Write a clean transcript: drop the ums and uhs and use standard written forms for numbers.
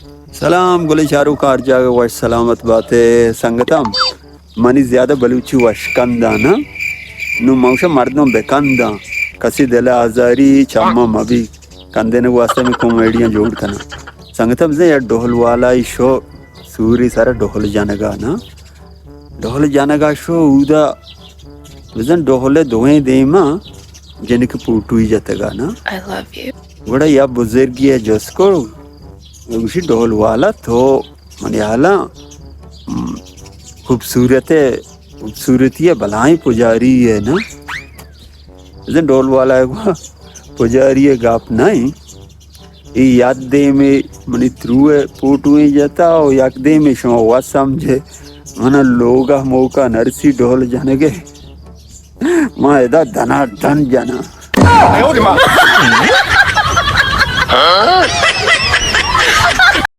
सलाम गुली शाहरुख कार जाग वश सलामत बातें संगतम मनी ज्यादा बलूची वश कंदा ना नु मौशा मर्दों बेकंदा कसी दिल आजारी चम्मा मबी कंदे ने वास्ते में कॉमेडियन जोड़ कना संगतम से यार ढोल वाला ही शो सूरी सारा ढोल जानगा ना ढोल जानगा शो उदा वजन ढोले दोए देमा जिनके पूटू ही जातेगा ना I love you. बड़ा या बुजुर्गी है जसको उसी ढोल वाला तो मनियाला खूबसूरती है भलाई पुजारी है ना जन ढोल वाला है वो पुजारी है गाप नहीं ये याद दे में मनी त्रुए पोटुए जाता और याद दे में शो वास समझे मना लोगा मौका नरसी ढोल जाने के माँ इधर धना धन जाना